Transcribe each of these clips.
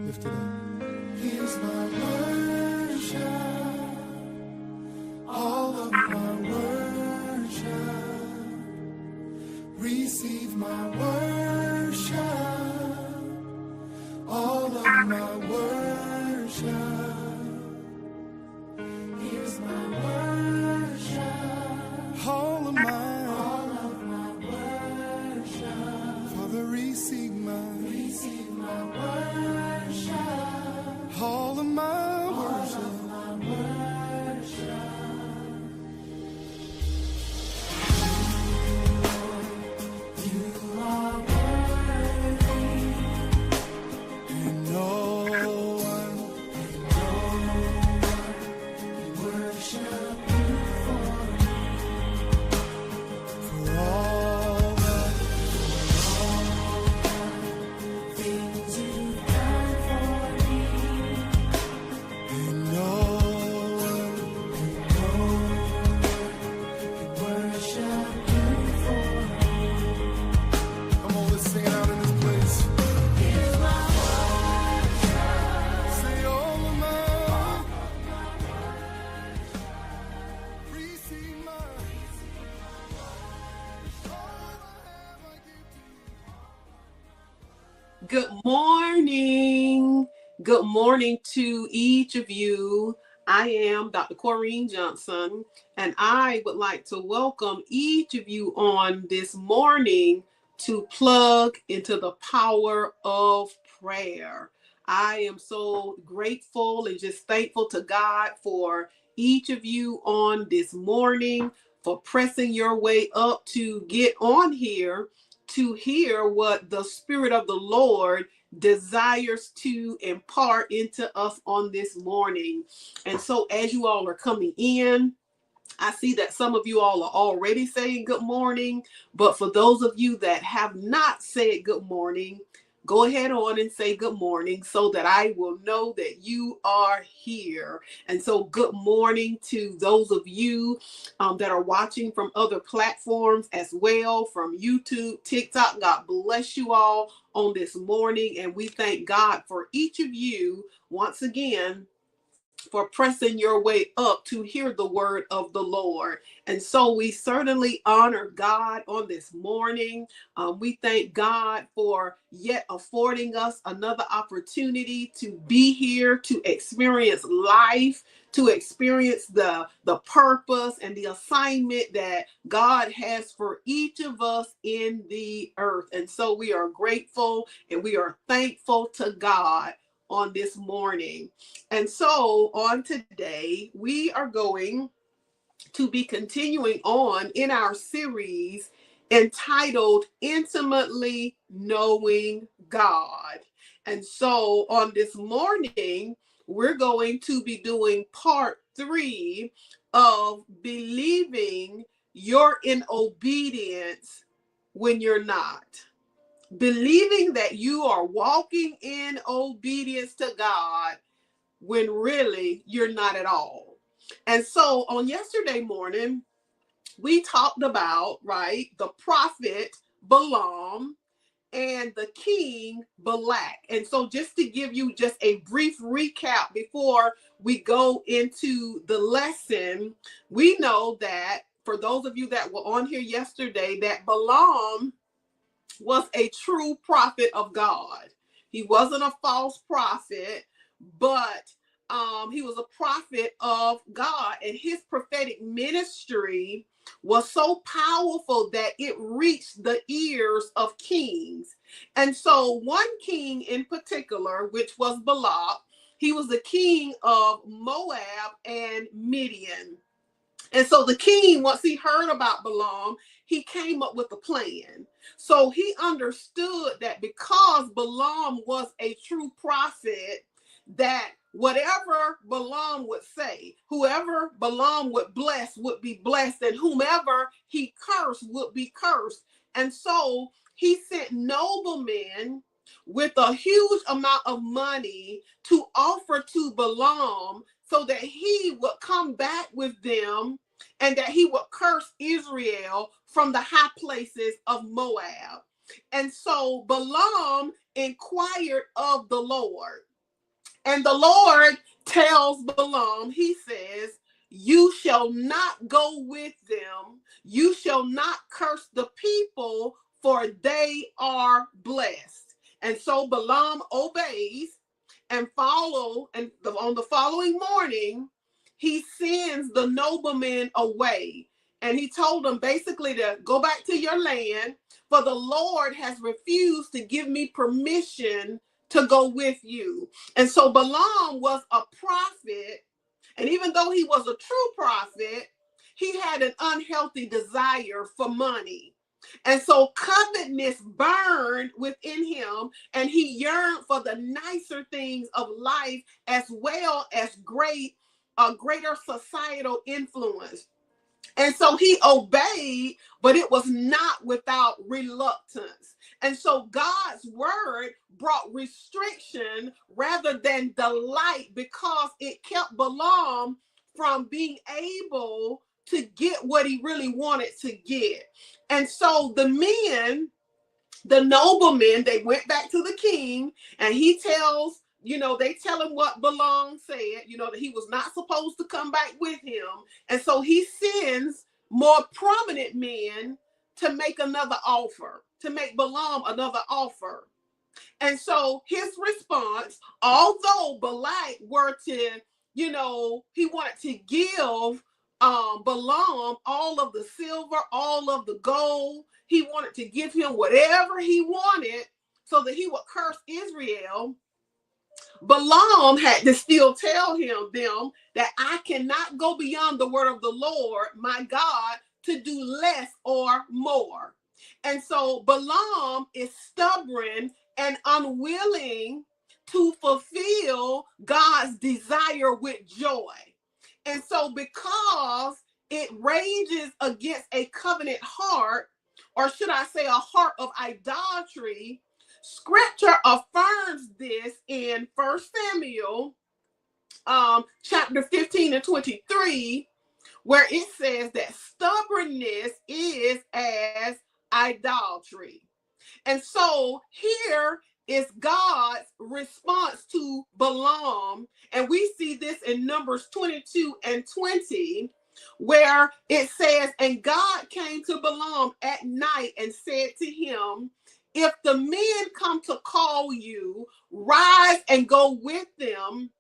Lift it up. Here's my worship, all of my worship. Receive my worship, all of my worship. Here's my worship, all of my worship. Father, receive my worship, all of my worship. Good morning. Good morning to each of you. I am Dr. Corrine Johnson, and I would like to welcome each of you on this morning to plug into the power of prayer. I am so grateful and just thankful to God for each of you on this morning, for pressing your way up to get on here to hear what the Spirit of the Lord desires to impart into us on this morning. And so as you all are coming in, I see that some of you all are already saying good morning, but for those of you that have not said good morning, go ahead on and say good morning so that I will know that you are here. And so good morning to those of you that are watching from other platforms as well, from YouTube, TikTok. God bless you all on this morning. And we thank God for each of you once again for pressing your way up to hear the word of the Lord. And so we certainly honor God on this morning. We thank God for yet affording us another opportunity to be here, to experience life, to experience the purpose and the assignment that God has for each of us in the earth. And so we are grateful and we are thankful to God on this morning. And so on today, we are going to be continuing on in our series entitled Intimately Knowing God. And so on this morning, we're going to be doing part 3 of believing you're in obedience when you're not. Believing that you are walking in obedience to God when really you're not at all. And so on yesterday morning, we talked about, right, the prophet Balaam and the king Balak. And so just to give you just a brief recap before we go into the lesson, we know that for those of you that were on here yesterday, that Balaam was a true prophet of God. He wasn't a false prophet, but he was a prophet of God, and his prophetic ministry was so powerful that it reached the ears of kings. And so one king in particular, which was Balak, he was the king of Moab and Midian. And so the king, once he heard about Balaam, he came up with a plan. So he understood that because Balaam was a true prophet, that whatever Balaam would say, whoever Balaam would bless would be blessed, and whomever he cursed would be cursed. And so he sent noblemen with a huge amount of money to offer to Balaam so that he would come back with them and that he would curse Israel from the high places of Moab. And so Balaam inquired of the Lord. And the Lord tells Balaam, he says, you shall not go with them. You shall not curse the people, for they are blessed. And so Balaam obeys and on the following morning, he sends the noblemen away. And he told them basically to go back to your land, for the Lord has refused to give me permission to go with you. And so Balaam was a prophet, and even though he was a true prophet, he had an unhealthy desire for money. And so covetousness burned within him, and he yearned for the nicer things of life as well as greater societal influence. And so he obeyed, but it was not without reluctance. And so God's word brought restriction rather than delight, because it kept Balaam from being able to get what he really wanted to get. And so the noblemen, they went back to the king, and he tells, they tell him what Balaam said, that he was not supposed to come back with him. And so he sends more prominent men to make another offer, to make Balaam another offer. And so his response, although Balak were to, he wanted to give Balaam all of the silver, all of the gold. He wanted to give him whatever he wanted so that he would curse Israel. Balaam had to still tell them that I cannot go beyond the word of the Lord, my God, to do less or more. And so Balaam is stubborn and unwilling to fulfill God's desire with joy. And so because it rages against a covenant heart, or should I say a heart of idolatry, Scripture affirms this in 1 Samuel chapter 15 and 23, where it says that stubbornness is as idolatry. And so here is God's response to Balaam. And we see this in Numbers 22 and 20, where it says, and God came to Balaam at night and said to him, if the men come to call you, rise and go with them,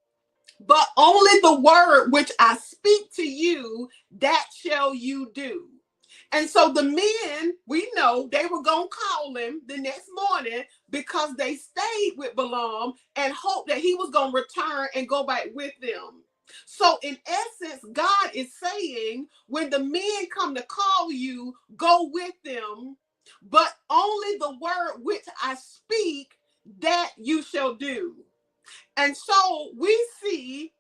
but only the word which I speak to you, that shall you do. And so the men, we know they were going to call him the next morning because they stayed with Balaam and hoped that he was going to return and go back with them. So in essence, God is saying, when the men come to call you, go with them, but only the word which I speak, that you shall do. And so we see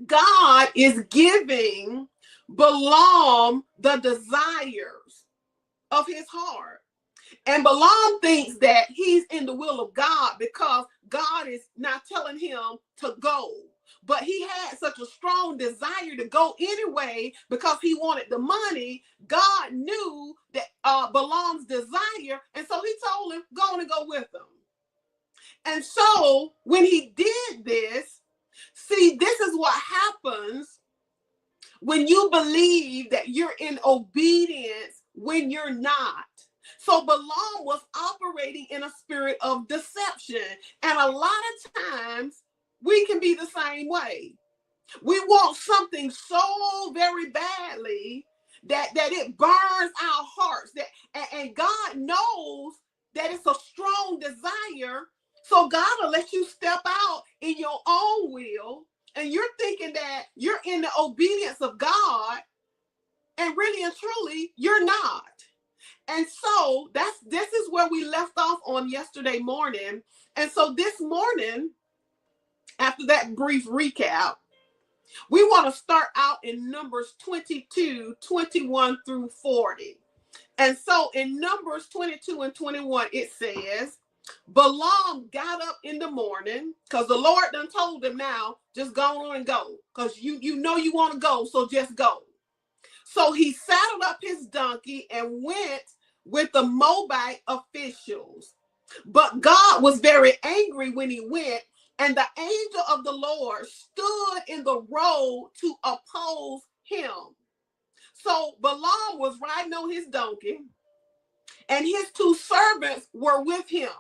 God is giving Balaam the desires of his heart. And Balaam thinks that he's in the will of God because God is not telling him to go. But he had such a strong desire to go anyway because he wanted the money. God knew that Balaam's desire, and so he told him, go on and go with him. And so when he did this, see, this is what happens when you believe that you're in obedience when you're not. So Balaam was operating in a spirit of deception. And a lot of times we can be the same way. We want something so very badly that it burns our hearts. And God knows that it's a strong desire. So God will let you step out in your own will. And you're thinking that you're in the obedience of God. And really and truly, you're not. And so this is where we left off on yesterday morning. And so this morning, after that brief recap, we want to start out in Numbers 22, 21 through 40. And so in Numbers 22 and 21, it says, Balaam got up in the morning because the Lord done told him now, just go on and go because you know you want to go, so just go. So he saddled up his donkey and went with the Moabite officials. But God was very angry when he went And the angel of the Lord stood in the road to oppose him. So Balaam was riding on his donkey, and his two servants were with him.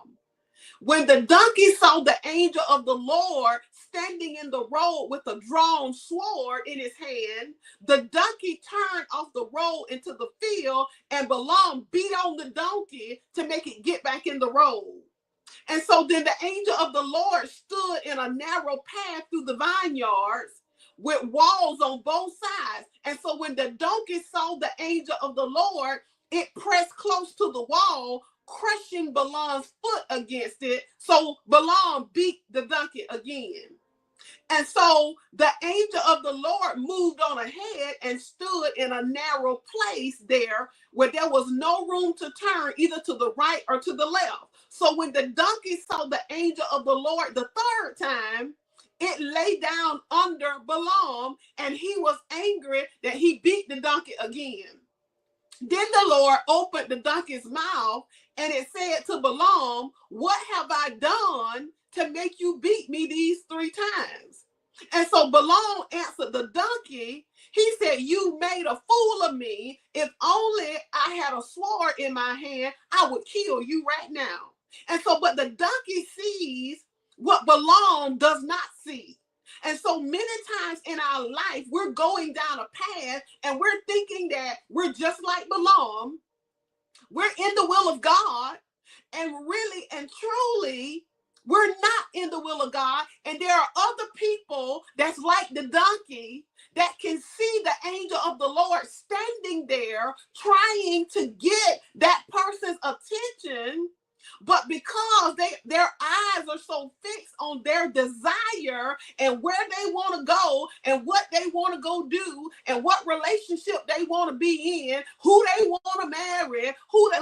When the donkey saw the angel of the Lord standing in the road with a drawn sword in his hand, the donkey turned off the road into the field, and Balaam beat on the donkey to make it get back in the road. And so then the angel of the Lord stood in a narrow path through the vineyards with walls on both sides. And so when the donkey saw the angel of the Lord, it pressed close to the wall, crushing Balaam's foot against it. So Balaam beat the donkey again. And so the angel of the Lord moved on ahead and stood in a narrow place there where there was no room to turn either to the right or to the left. So when the donkey saw the angel of the Lord the third time, it lay down under Balaam, and he was angry that he beat the donkey again. Then the Lord opened the donkey's mouth, and it said to Balaam, "What have I done to make you beat me these 3 times?" And so Balaam answered the donkey. He said, "You made a fool of me. If only I had a sword in my hand, I would kill you right now." And so, but the donkey sees what Balaam does not see. And so many times in our life, we're going down a path and we're thinking that we're just like Balaam. We're in the will of God, and really and truly, we're not in the will of God. And there are other people that's like the donkey that can see the angel of the Lord standing there trying to get that person's attention. But because their eyes are so fixed on their desire and where they want to go and what they want to go do and what relationship they want to be in, who they want to marry,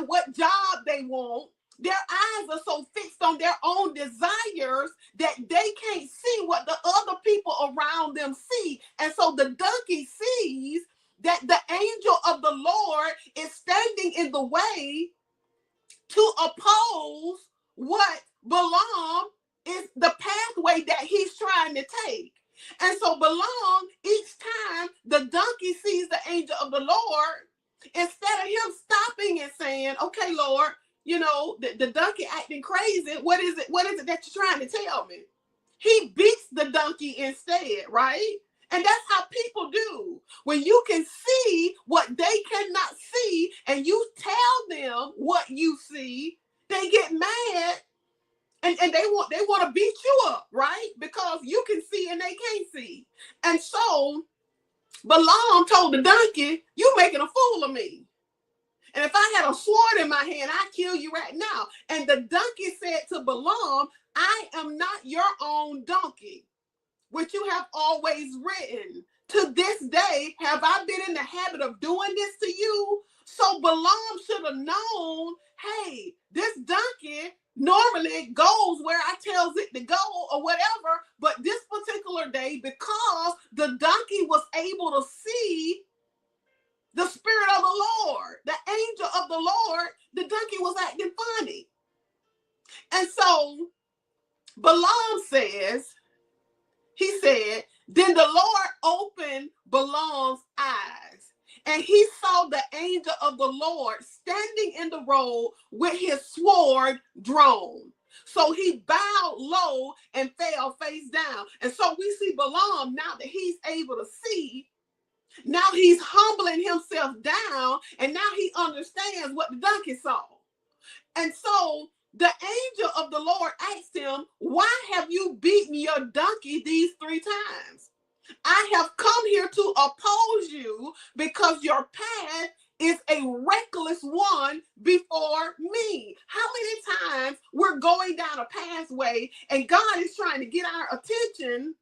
what job they want, their eyes are so fixed on their own desires that they can't see what the other people around them see. And so the donkey sees that the angel of the Lord is standing in the way to oppose what Balaam is the pathway that he's trying to take. And so Balaam, each time the donkey sees the angel of the Lord, instead of him stopping and saying, "Okay, Lord, you know, the donkey acting crazy. What is it that you're trying to tell me?" He beats the donkey instead, right? And that's how people do. When you can see what they cannot see and you tell them what you see, they get mad and they want to beat you up, right? Because you can see and they can't see. And so Balaam told the donkey, "You making a fool of me. And if I had a sword in my hand, I'd kill you right now." And the donkey said to Balaam, "I am not your own donkey, which you have always ridden. To this day, have I been in the habit of doing this to you?" So Balaam should have known, hey, this donkey normally goes where I tells it to go or whatever. But this particular day, because the donkey was able to see the spirit of the Lord, the angel of the Lord, the donkey was acting funny. And so Balaam says, he said, then the Lord opened Balaam's eyes, and he saw the angel of the Lord standing in the road with his sword drawn. So he bowed low and fell face down. And so we see Balaam, now that he's able to see, now he's humbling himself down, and now he understands what the donkey saw. And so the angel of the Lord asked him, "Why have you beaten your donkey these 3 times? I have come here to oppose you because your path is a reckless one before me." How many times we're going down a pathway and God is trying to get our attention,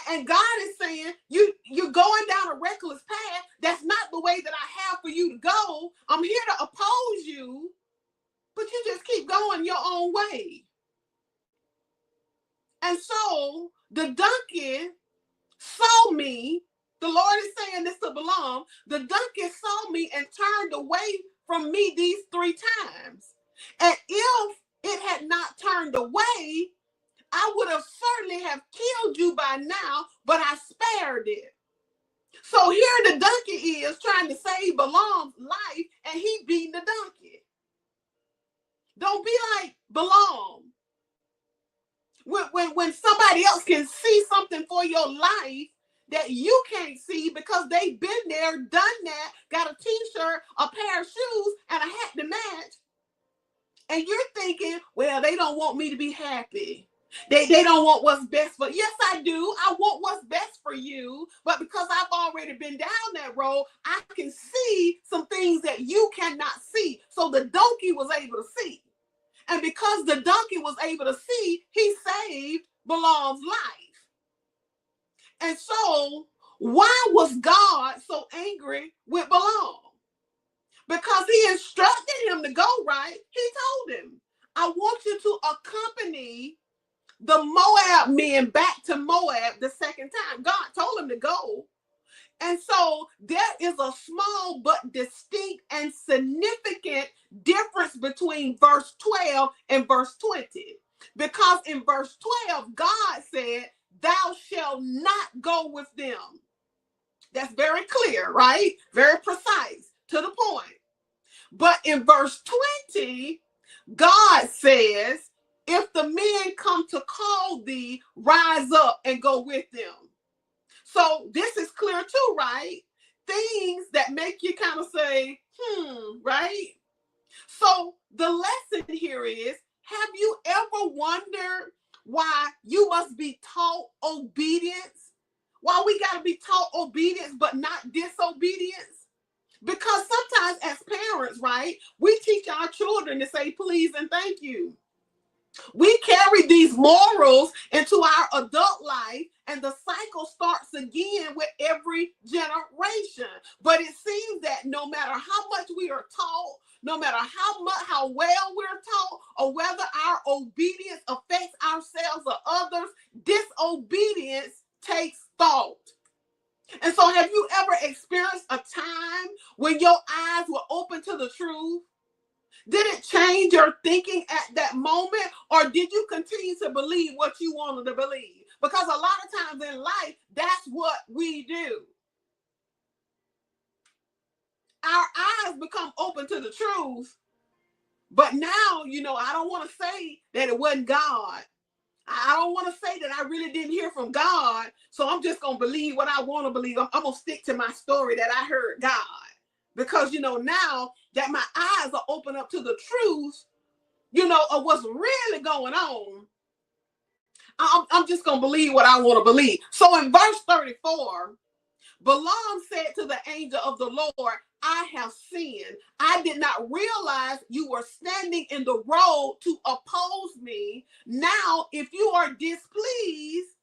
and God is saying, you're going down a reckless path. That's not the way that I have for you to go. I'm here to oppose you, but you just keep going your own way. And so the donkey saw me. The Lord is saying this to Balaam. The donkey saw me and turned away from me these 3 times. And if it had not turned away, I have killed you by now, but I spared it. So here the donkey is trying to save Balaam's life, and he beating the donkey. Don't be like Balaam. When somebody else can see something for your life that you can't see because they've been there, done that, got a t-shirt, a pair of shoes, and a hat to match, and you're thinking, well, they don't want me to be happy. They don't want what's best for. Yes, I do. I want what's best for you. But because I've already been down that road, I can see some things that you cannot see. So the donkey was able to see. And because the donkey was able to see, he saved Balaam's life. And so why was God so angry with Balaam? Because he instructed him to go, right? He told him, I want you to accompany the Moab men back to Moab the second time. God told him to go. And so there is a small but distinct and significant difference between verse 12 and verse 20. Because in verse 12, God said, thou shalt not go with them. That's very clear, right? Very precise, to the point. But in verse 20, God says, if the men come to call thee, rise up and go with them. So this is clear too, right? Things that make you kind of say, right? So the lesson here is, have you ever wondered why you must be taught obedience? Why we got to be taught obedience but not disobedience? Because sometimes as parents, right, we teach our children to say please and thank you. We carry these morals into our adult life, and the cycle starts again with every generation. But it seems that no matter how much we are taught, no matter how well we're taught, or whether our obedience affects ourselves or others, disobedience takes thought. And so have you ever experienced a time when your eyes were open to the truth? Did it change your thinking at that moment, or did you continue to believe what you wanted to believe? Because a lot of times in life, that's what we do. Our eyes become open to the truth, but now, I don't want to say that it wasn't God. I don't want to say that I really didn't hear from God, so I'm just going to believe what I want to believe. I'm going to stick to my story that I heard God. Because, now that my eyes are open up to the truth, of what's really going on, I'm just going to believe what I want to believe. So in verse 34, Balaam said to the angel of the Lord, I have sinned. I did not realize you were standing in the road to oppose me. Now, if you are displeased,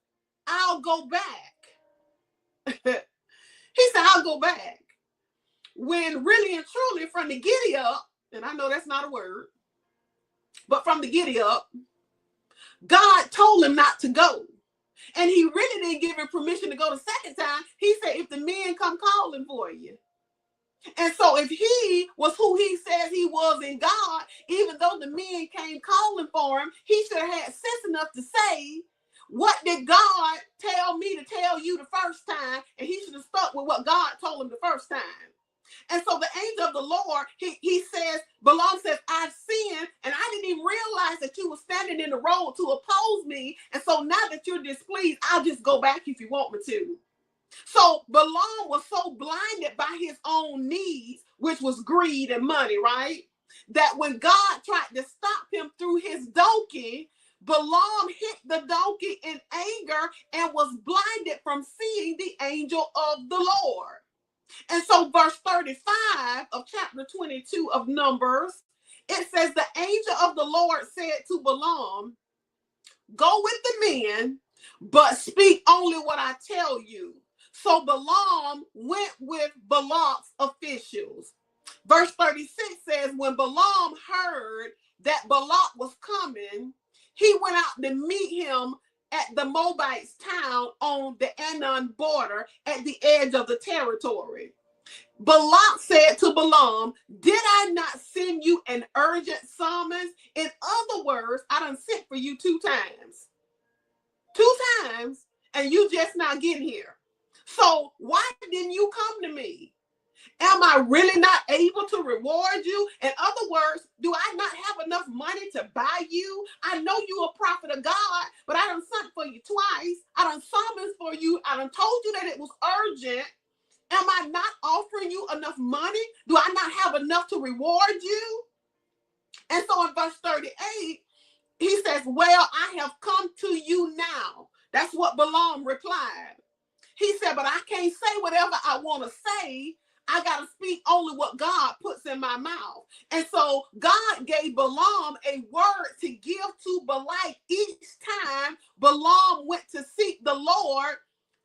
I'll go back. He said, I'll go back. When really and truly from the giddy up, and I know that's not a word, but from the giddy up, God told him not to go. And he really didn't give him permission to go the second time. He said, if the men come calling for you. And so if he was who he says he was in God, even though the men came calling for him, he should have had sense enough to say, what did God tell me to tell you the first time? And he should have stuck with what God told him the first time. And so the angel of the Lord, he says, Balaam says, I've sinned, and I didn't even realize that you were standing in the road to oppose me. And so now that you're displeased, I'll just go back if you want me to. So Balaam was so blinded by his own needs, which was greed and money, right? That when God tried to stop him through his donkey, Balaam hit the donkey in anger and was blinded from seeing the angel of the Lord. And so verse 35 of chapter 22 of Numbers, it says, the angel of the Lord said to Balaam, go with the men, but speak only what I tell you. So Balaam went with Balak's officials. Verse 36 says, when Balaam heard that Balak was coming, he went out to meet him at the Moabites' town on the Ammon border at the edge of the territory. Balak said to Balaam, did I not send you an urgent summons? In other words, I done sent for you 2 times. 2 times and you just not getting here. So why didn't you come to me? Am I really not able to reward you? In other words, do I not have enough money to buy you? I know you a prophet of God, but I done sent for you twice. I done summoned for you. I done told you that it was urgent. Am I not offering you enough money? Do I not have enough to reward you? And so in verse 38, he says, well, I have come to you now. That's what Balaam replied. He said, but I can't say whatever I want to say. I got to speak only what God puts in my mouth. And so God gave Balaam a word to give to Balak each time Balaam went to seek the Lord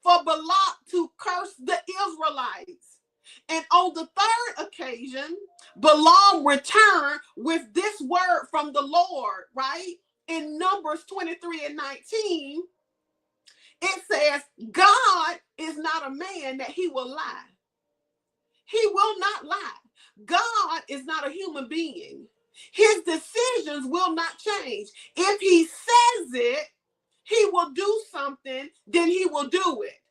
for Balak to curse the Israelites. And on the third occasion, Balaam returned with this word from the Lord, right? In Numbers 23 and 19, it says, God is not a man that he will lie. He will not lie. God is not a human being. His decisions will not change. If he says it, he will do something, then he will do it.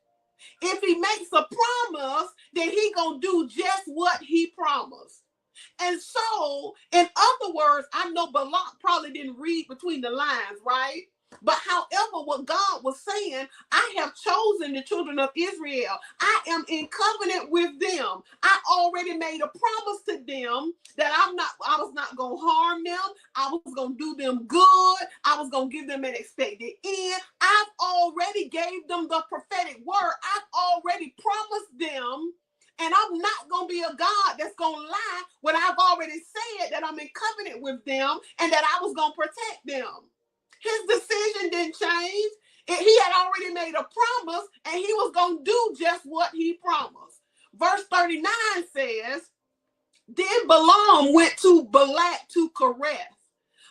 If he makes a promise, then he gonna do just what he promised. And so, in other words, I know Balak probably didn't read between the lines, right? But however, what God was saying, I have chosen the children of Israel. I am in covenant with them. I already made a promise to them that I was not going to harm them. I was going to do them good. I was going to give them an expected end. I've already gave them the prophetic word. I've already promised them. And I'm not going to be a God that's going to lie when I've already said that I'm in covenant with them and that I was going to protect them. His decision didn't change. He had already made a promise and he was going to do just what he promised. Verse 39 says, then Balaam went to Balak to Kereth.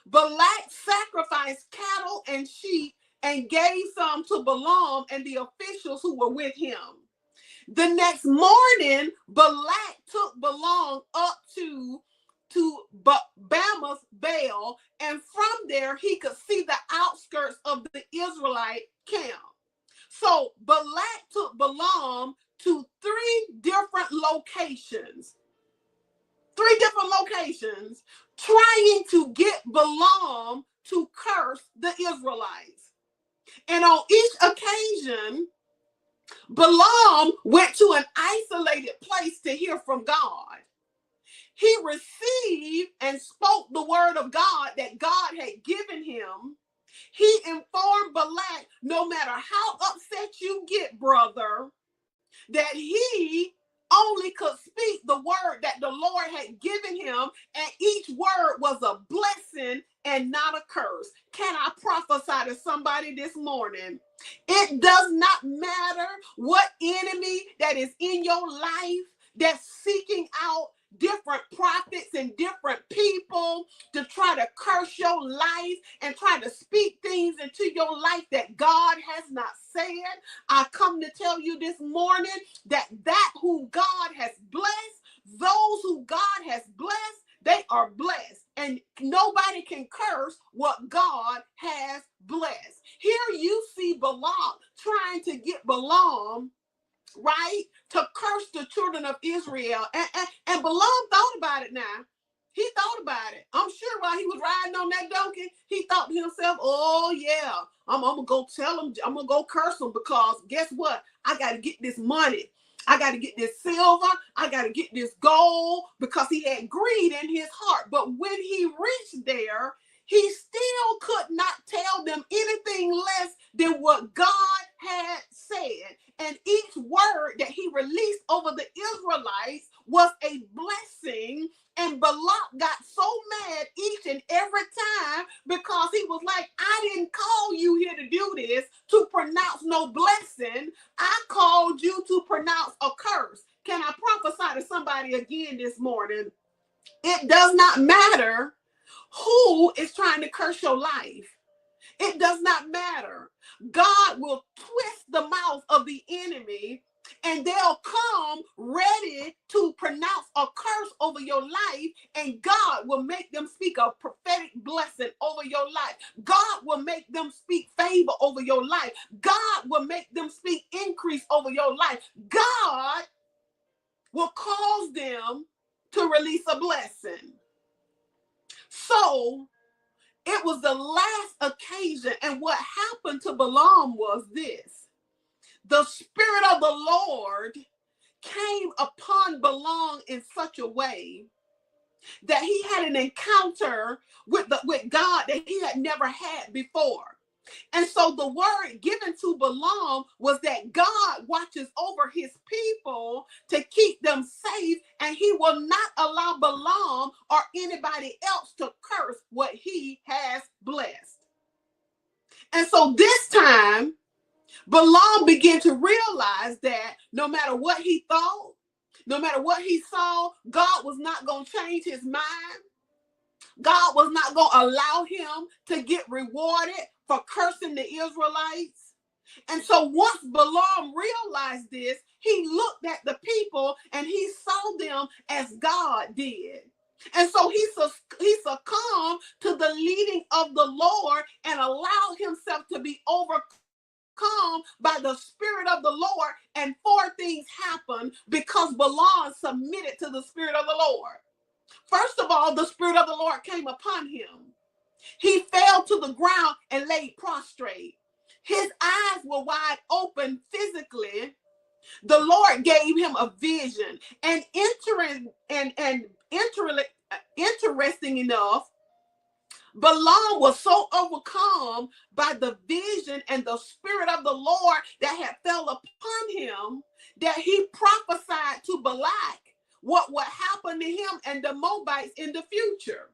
Balak sacrificed cattle and sheep and gave some to Balaam and the officials who were with him. The next morning, Balak took Balaam up to Bamoth Baal, and from there he could see the outskirts of the Israelite camp. So Balak took Balaam to three different locations, trying to get Balaam to curse the Israelites. And on each occasion, Balaam went to an isolated place to hear from God. He received and spoke the word of God that God had given him. He informed Balak, no matter how upset you get, brother, that he only could speak the word that the Lord had given him, and each word was a blessing and not a curse. Can I prophesy to somebody this morning? It does not matter what enemy that is in your life that's seeking out different prophets and different people to try to curse your life and try to speak things into your life that God has not said. I come to tell you this morning that who God has blessed, those who God has blessed, they are blessed. And nobody can curse what God has blessed. Here you see Balaam trying to get Balaam, right, to curse the children of Israel. And Balaam thought about it now. He thought about it. I'm sure while he was riding on that donkey, he thought to himself, oh yeah, I'm going to go tell him, I'm going to go curse him, because guess what? I got to get this money. I got to get this silver. I got to get this gold, because he had greed in his heart. But when he reached there, he still could not tell them anything less than what God had said. And each word that he released over the Israelites was a blessing. And Balak got so mad each and every time, because he was like, I didn't call you here to do this, to pronounce no blessing. I called you to pronounce a curse. Can I prophesy to somebody again this morning? It does not matter who is trying to curse your life. It does not matter. God will twist the mouth of the enemy, and they'll come ready to pronounce a curse over your life, and God will make them speak a prophetic blessing over your life. God will make them speak favor over your life. God will make them speak increase over your life. God will cause them to release a blessing. So it was the last occasion. And what happened to Balaam was this. The Spirit of the Lord came upon Balaam in such a way that he had an encounter with God that he had never had before. And so the word given to Balaam was that God watches over his people to keep them safe, and he will not allow Balaam or anybody else to curse what he has blessed. And so this time, Balaam began to realize that no matter what he thought, no matter what he saw, God was not going to change his mind. God was not going to allow him to get rewarded for cursing the Israelites. And so once Balaam realized this, he looked at the people and he saw them as God did. And so he succumbed to the leading of the Lord and allowed himself to be overcome by the Spirit of the Lord. And four things happened because Balaam submitted to the Spirit of the Lord. First of all, the Spirit of the Lord came upon him. He fell to the ground and lay prostrate. His eyes were wide open physically. The Lord gave him a vision. And interesting enough, Balaam was so overcome by the vision and the Spirit of the Lord that had fell upon him that he prophesied to Balak what would happen to him and the Moabites in the future.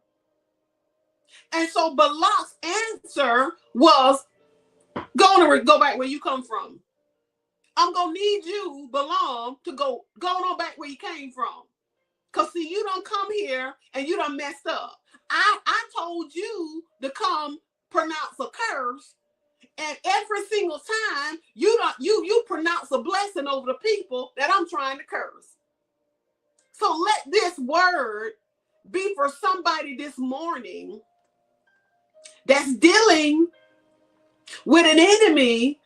And so Balak's answer was, go back where you come from. I'm going to need you, Balaam, to go on back where you came from. Because see, you don't come here and you done messed up. I told you to come pronounce a curse, and every single time you pronounce a blessing over the people that I'm trying to curse. So let this word be for somebody this morning that's dealing with an enemy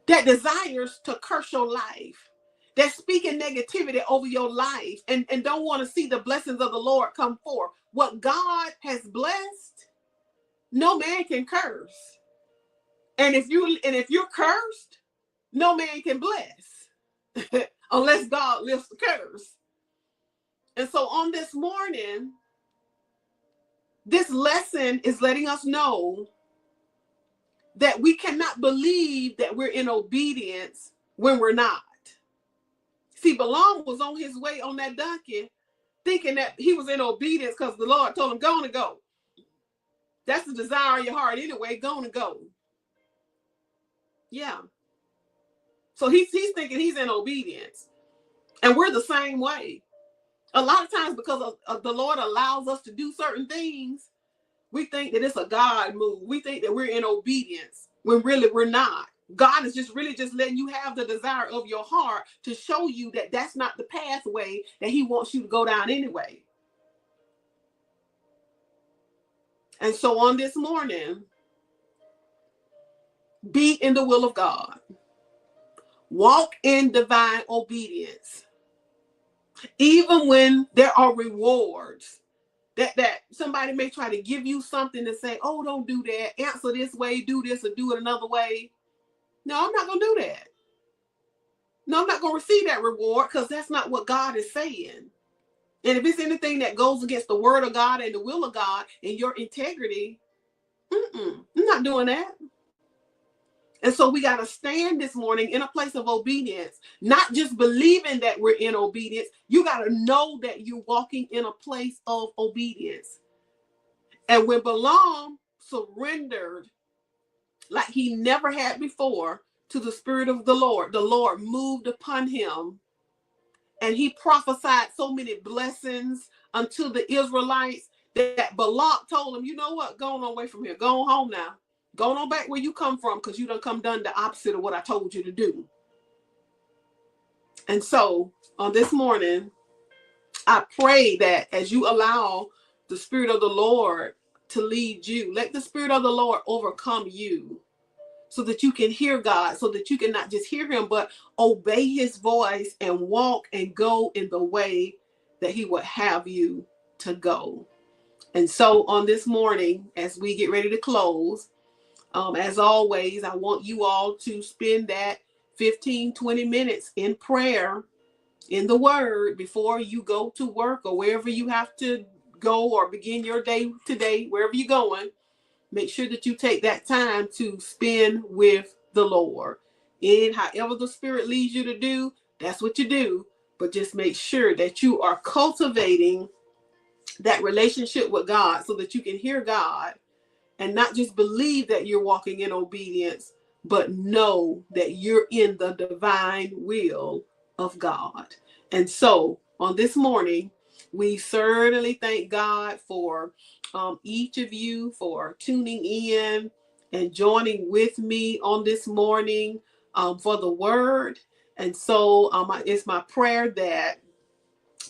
that desires to curse your life, that's speaking negativity over your life and don't want to see the blessings of the Lord come forth. What God has blessed, no man can curse. And if you're cursed, no man can bless unless God lifts the curse. And so on this morning, this lesson is letting us know that we cannot believe that we're in obedience when we're not. See, Balaam was on his way on that donkey thinking that he was in obedience because the Lord told him, go on and go. That's the desire of your heart anyway, go on and go. Yeah. So he's thinking he's in obedience. And we're the same way. A lot of times because of the Lord allows us to do certain things, we think that it's a God move. We think that we're in obedience when really we're not. God is just letting you have the desire of your heart to show you that that's not the pathway that he wants you to go down anyway. And so on this morning, be in the will of God. Walk in divine obedience. Even when there are rewards that somebody may try to give you something to say, oh, don't do that. Answer this way, do this, or do it another way. No, I'm not going to do that. No, I'm not going to receive that reward because that's not what God is saying. And if it's anything that goes against the word of God and the will of God and your integrity, I'm not doing that. And so we got to stand this morning in a place of obedience, not just believing that we're in obedience. You got to know that you're walking in a place of obedience. And when Balaam surrendered like he never had before to the Spirit of the Lord moved upon him, and he prophesied so many blessings unto the Israelites that Balak told him, you know what, go on away from here, go on home now. Go on back where you come from because you done the opposite of what I told you to do. And so on this morning, I pray that as you allow the Spirit of the Lord to lead you, let the Spirit of the Lord overcome you so that you can hear God, so that you can not just hear him, but obey his voice and walk and go in the way that he would have you to go. And so on this morning, as we get ready to close, as always, I want you all to spend that 15-20 minutes in prayer, in the word, before you go to work or wherever you have to go or begin your day today, wherever you're going. Make sure that you take that time to spend with the Lord. And however the Spirit leads you to do, that's what you do. But just make sure that you are cultivating that relationship with God so that you can hear God and not just believe that you're walking in obedience, but know that you're in the divine will of God. And so on this morning, we certainly thank God for each of you for tuning in and joining with me on this morning for the word. And so it's my prayer that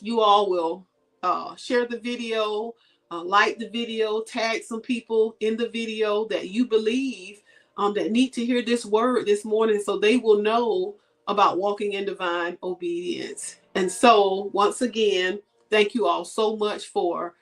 you all will share the video, like the video, tag some people in the video that you believe that need to hear this word this morning so they will know about walking in divine obedience. And so once again, thank you all so much for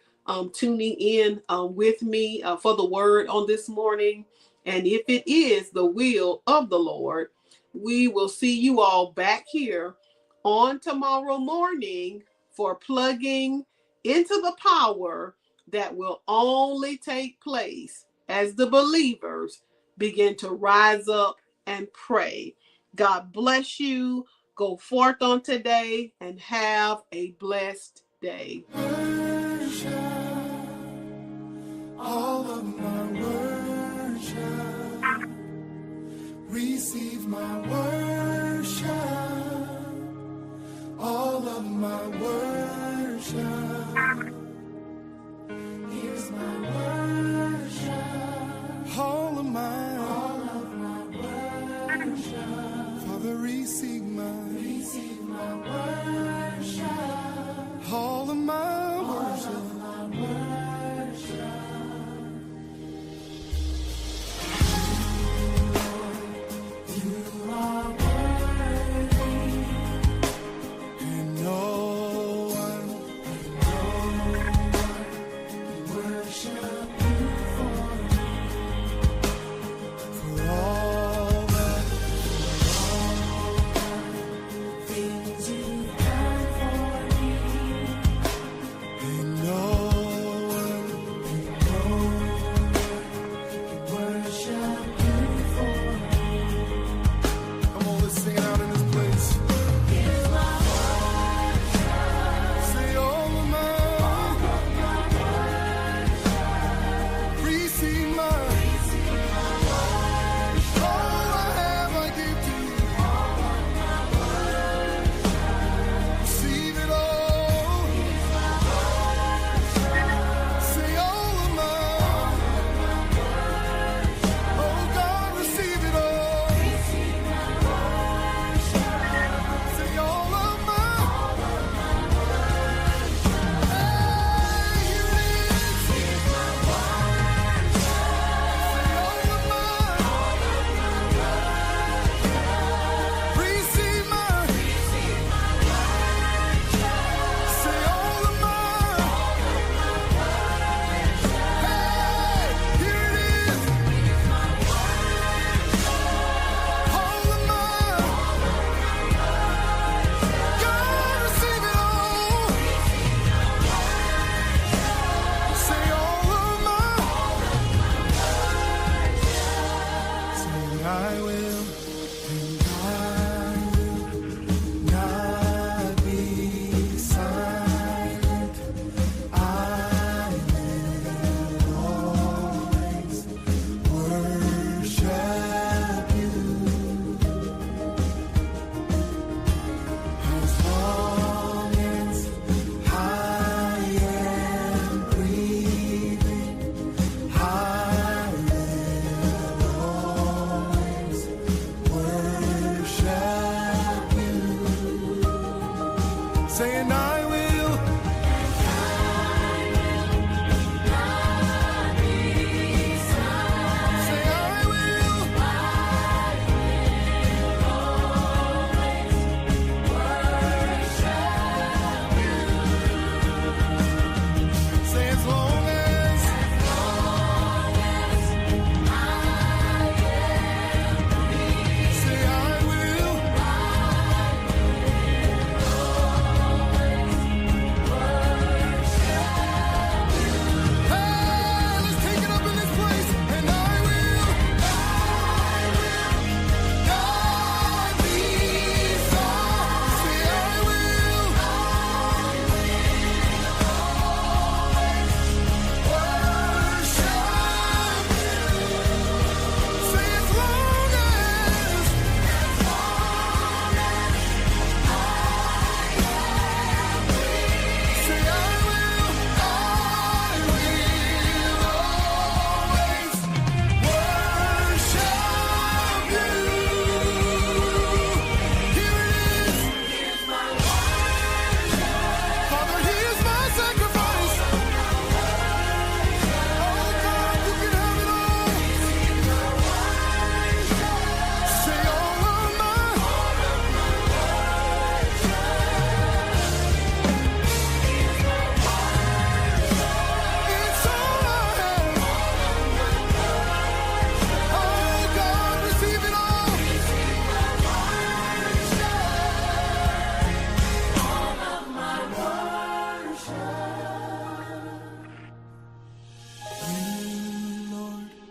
tuning in with me for the word on this morning. And if it is the will of the Lord, we will see you all back here on tomorrow morning for plugging into the power that will only take place as the believers begin to rise up and pray. God bless you. Go forth on today and have a blessed day. Worship, all of my worship. Receive my worship, all of my worship. Here's my worship, all of my worship. Father, receive my worship.